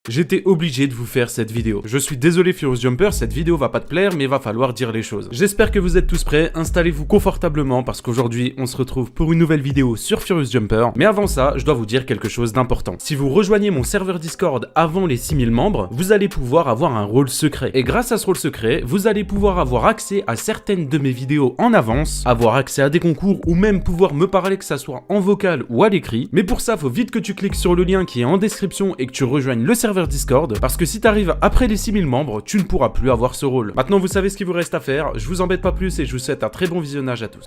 J'étais obligé de vous faire cette vidéo. Je suis désolé Furious Jumper, cette vidéo va pas te plaire, mais il va falloir dire les choses. J'espère que vous êtes tous prêts, installez-vous confortablement parce qu'aujourd'hui on se retrouve pour une nouvelle vidéo sur Furious Jumper. Mais avant ça, je dois vous dire quelque chose d'important. Si vous rejoignez mon serveur Discord avant les 6000 membres, vous allez pouvoir avoir un rôle secret. Et grâce à ce rôle secret, vous allez pouvoir avoir accès à certaines de mes vidéos en avance, avoir accès à des concours ou même pouvoir me parler que ça soit en vocal ou à l'écrit. Mais pour ça, faut vite que tu cliques sur le lien qui est en description et que tu rejoignes le serveur Discord parce que si t'arrives après les 6000 membres, tu ne pourras plus avoir ce rôle. Maintenant, vous savez ce qu'il vous reste à faire. Je vous embête pas plus et je vous souhaite un très bon visionnage à tous.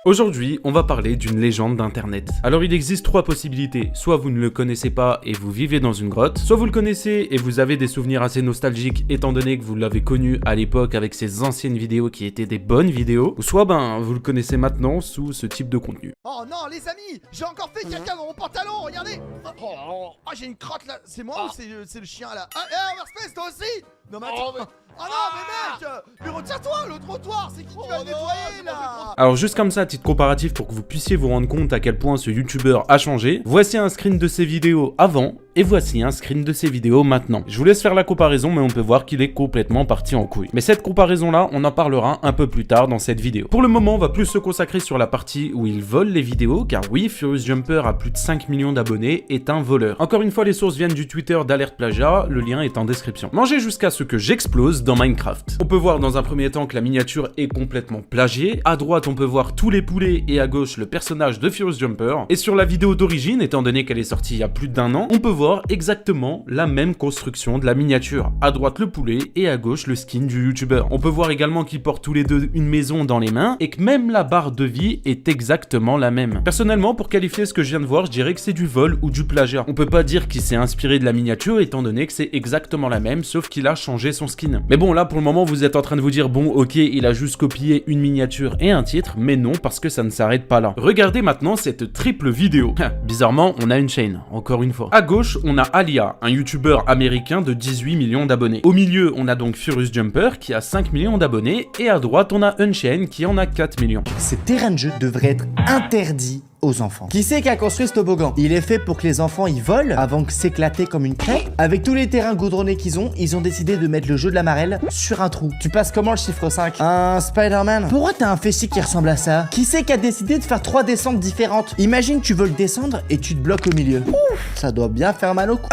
Aujourd'hui, on va parler d'une légende d'internet. Alors il existe trois possibilités, soit vous ne le connaissez pas et vous vivez dans une grotte, soit vous le connaissez et vous avez des souvenirs assez nostalgiques étant donné que vous l'avez connu à l'époque avec ses anciennes vidéos qui étaient des bonnes vidéos, ou soit vous le connaissez maintenant sous ce type de contenu. Oh non les amis, j'ai encore fait caca dans mon pantalon, regardez. Oh, j'ai une crotte là, c'est moi ou c'est le chien là? Overspace toi aussi? Non mais attends. Oh non mais mec, mais retiens-toi, le trottoir, c'est qui va le nettoyer là? Alors juste comme ça, à titre comparatif pour que vous puissiez vous rendre compte à quel point ce youtubeur a changé, voici un screen de ses vidéos avant et voici un screen de ses vidéos maintenant. Je vous laisse faire la comparaison mais on peut voir qu'il est complètement parti en couille. Mais cette comparaison là, on en parlera un peu plus tard dans cette vidéo. Pour le moment, on va plus se consacrer sur la partie où il vole les vidéos car oui, Furious Jumper a plus de 5 millions d'abonnés, est un voleur. Encore une fois, les sources viennent du Twitter d'Alerte Plagiat, le lien est en description. Mangez jusqu'à ce que j'explose dans Minecraft. On peut voir dans un premier temps que la miniature est complètement plagiée. À droite, on peut voir tous les poulets et à gauche le personnage de Furious Jumper. Et sur la vidéo d'origine, étant donné qu'elle est sortie il y a plus d'1 an, on peut voir exactement la même construction de la miniature. À droite le poulet et à gauche le skin du youtubeur. On peut voir également qu'ils portent tous les deux une maison dans les mains et que même la barre de vie est exactement la même. Personnellement, pour qualifier ce que je viens de voir, je dirais que c'est du vol ou du plagiat. On peut pas dire qu'il s'est inspiré de la miniature étant donné que c'est exactement la même sauf qu'il a changé son skin. Mais bon, là pour le moment vous êtes en train de vous dire bon ok, il a juste copié une miniature et un titre, mais non parce que ça ne s'arrête pas là. Regardez maintenant cette triple vidéo. Bizarrement, on a une chaîne, encore une fois. À gauche, on a Alia, un youtubeur américain de 18 millions d'abonnés. Au milieu, on a donc Furious Jumper qui a 5 millions d'abonnés et à droite, on a Unchained qui en a 4 millions. Ces terrains de jeu devraient être interdits aux enfants. Qui c'est qui a construit ce toboggan? Il est fait pour que les enfants y volent avant que s'éclater comme une crêpe. Avec tous les terrains goudronnés qu'ils ont, ils ont décidé de mettre le jeu de la marelle sur un trou. Tu passes comment le chiffre 5? Un Spider-Man? Pourquoi t'as un fessier qui ressemble à ça? Qui c'est qui a décidé de faire 3 descentes différentes? Imagine tu veux le descendre et tu te bloques au milieu. Ouf, ça doit bien faire mal au cou.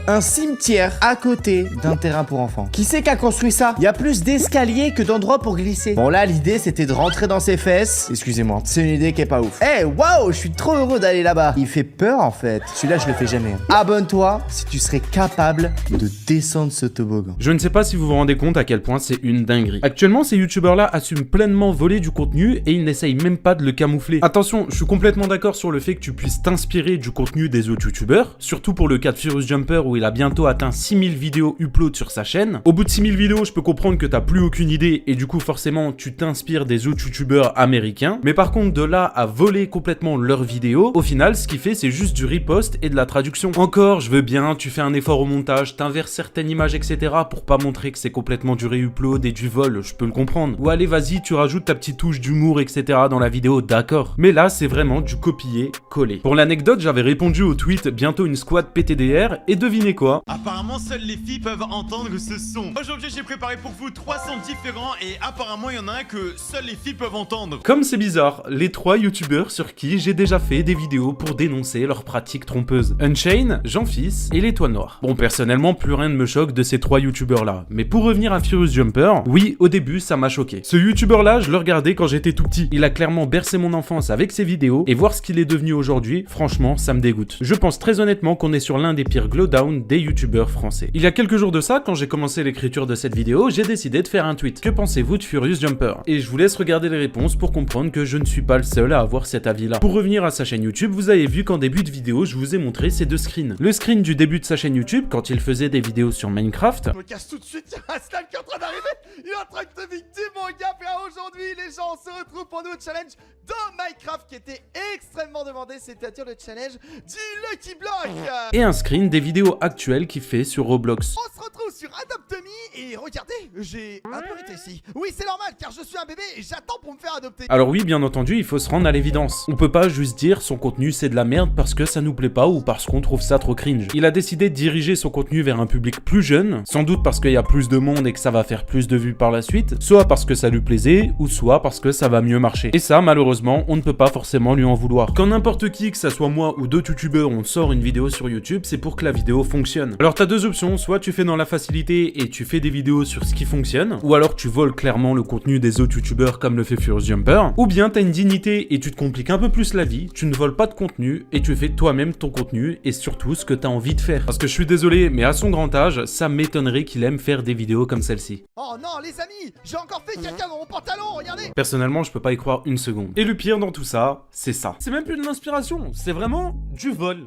Un cimetière à côté d'un terrain pour enfants. Qui c'est qui a construit ça? Il y a plus d'escaliers que d'endroits pour glisser. Bon là, l'idée c'était de rentrer dans ses fesses. Excusez-moi, c'est une idée qui est pas ouf. Waouh, je suis trop heureux d'aller là-bas. Il fait peur en fait. Celui-là, je le fais jamais. Abonne-toi si tu serais capable de descendre ce toboggan. Je ne sais pas si vous vous rendez compte à quel point c'est une dinguerie. Actuellement, ces youtubeurs-là assument pleinement voler du contenu et ils n'essayent même pas de le camoufler. Attention, je suis complètement d'accord sur le fait que tu puisses t'inspirer du contenu des autres youtubeurs, surtout pour le cas de Furious Jumper où il a bientôt atteint 6000 vidéos upload sur sa chaîne. Au bout de 6000 vidéos, je peux comprendre que t'as plus aucune idée et du coup, forcément, tu t'inspires des autres youtubeurs américains. Mais par contre, de là à voler complètement leurs vidéos, au final, ce qu'il fait, c'est juste du repost et de la traduction. Encore, je veux bien, tu fais un effort au montage, t'inverses certaines images, etc. pour pas montrer que c'est complètement du réupload et du vol, je peux le comprendre. Ou allez, vas-y, tu rajoutes ta petite touche d'humour, etc. dans la vidéo, d'accord. Mais là, c'est vraiment du copier-coller. Pour l'anecdote, j'avais répondu au tweet bientôt une squad PTDR et devinez quoi? Apparemment, seules les filles peuvent entendre ce son. Aujourd'hui, j'ai préparé pour vous 3 sons différents et apparemment, il y en a un que seules les filles peuvent entendre. Comme c'est bizarre, les 3 youtubeurs sur qui j'ai déjà fait des vidéos pour dénoncer leurs pratiques trompeuses. Unchained, Jean-Fils et l'Étoile Noire. Bon, personnellement, plus rien ne me choque de ces 3 youtubeurs là. Mais pour revenir à Furious Jumper, oui, au début, ça m'a choqué. Ce youtubeur là, je le regardais quand j'étais tout petit. Il a clairement bercé mon enfance avec ses vidéos et voir ce qu'il est devenu aujourd'hui, franchement, ça me dégoûte. Je pense très honnêtement qu'on est sur l'un des pires glowdown des youtubeurs français. Il y a quelques jours de ça, quand j'ai commencé l'écriture de cette vidéo, j'ai décidé de faire un tweet. Que pensez-vous de Furious Jumper? Et je vous laisse regarder les réponses pour comprendre que je ne suis pas le seul à avoir cet avis là. Pour revenir à sa chaîne YouTube, vous avez vu qu'en début de vidéo, je vous ai montré ces deux screens. Le screen du début de sa chaîne YouTube, quand il faisait des vidéos sur Minecraft. Je me casse tout de suite, il y a un slam qui est en train d'arriver. Il est en train de te victime, mon gars. Et aujourd'hui, les gens se retrouvent pour nous au challenge de Minecraft qui était extrêmement demandé, c'est-à-dire le challenge du Lucky Block. Et un screen des vidéos actuelles qu'il fait sur Roblox. On se retrouve sur Adopt Me et regardez, j'ai un peu rétréci. Oui, c'est normal car je suis un bébé et j'attends pour me faire adopter. Alors oui, bien entendu, il faut se rendre à l'évidence. On peut pas pas juste dire son contenu c'est de la merde parce que ça nous plaît pas ou parce qu'on trouve ça trop cringe. Il a décidé de diriger son contenu vers un public plus jeune, sans doute parce qu'il y a plus de monde et que ça va faire plus de vues par la suite, soit parce que ça lui plaisait, ou soit parce que ça va mieux marcher. Et ça, malheureusement, on ne peut pas forcément lui en vouloir. Quand n'importe qui, que ça soit moi ou d'autres youtubeurs, on sort une vidéo sur YouTube, c'est pour que la vidéo fonctionne. Alors t'as deux options, soit tu fais dans la facilité et tu fais des vidéos sur ce qui fonctionne, ou alors tu voles clairement le contenu des autres youtubeurs comme le fait Furious Jumper, ou bien t'as une dignité et tu te compliques un peu plus la vie, tu ne voles pas de contenu et tu fais toi-même ton contenu et surtout ce que t'as envie de faire. Parce que je suis désolé, mais à son grand âge, ça m'étonnerait qu'il aime faire des vidéos comme celle-ci. Oh non, les amis, j'ai encore fait caca dans mon pantalon, regardez. Personnellement, je peux pas y croire une seconde. Et le pire dans tout ça, c'est ça. C'est même plus de l'inspiration, c'est vraiment du vol.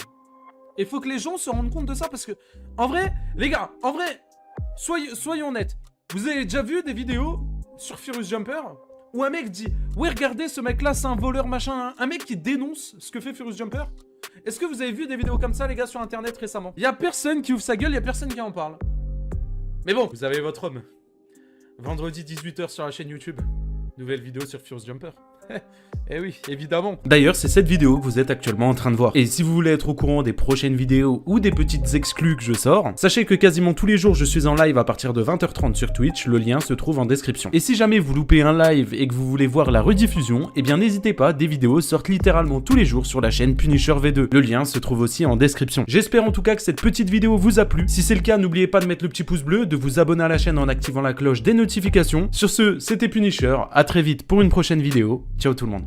Et faut que les gens se rendent compte de ça parce que, en vrai, les gars, en vrai, soyons honnêtes. Vous avez déjà vu des vidéos sur Furious Jumper où un mec dit « Ouais, regardez, ce mec-là, c'est un voleur, machin. » Un mec qui dénonce ce que fait Furious Jumper. Est-ce que vous avez vu des vidéos comme ça, les gars, sur Internet récemment? Y a personne qui ouvre sa gueule, y a personne qui en parle. Mais bon, vous avez votre homme. Vendredi 18h sur la chaîne YouTube. Nouvelle vidéo sur Furious Jumper. Eh oui, évidemment. D'ailleurs, c'est cette vidéo que vous êtes actuellement en train de voir. Et si vous voulez être au courant des prochaines vidéos ou des petites exclus que je sors, sachez que quasiment tous les jours, je suis en live à partir de 20h30 sur Twitch. Le lien se trouve en description. Et si jamais vous loupez un live et que vous voulez voir la rediffusion, eh bien n'hésitez pas, des vidéos sortent littéralement tous les jours sur la chaîne Punisher V2. Le lien se trouve aussi en description. J'espère en tout cas que cette petite vidéo vous a plu. Si c'est le cas, n'oubliez pas de mettre le petit pouce bleu, de vous abonner à la chaîne en activant la cloche des notifications. Sur ce, c'était Punisher. À très vite pour une prochaine vidéo. Ciao tout le monde.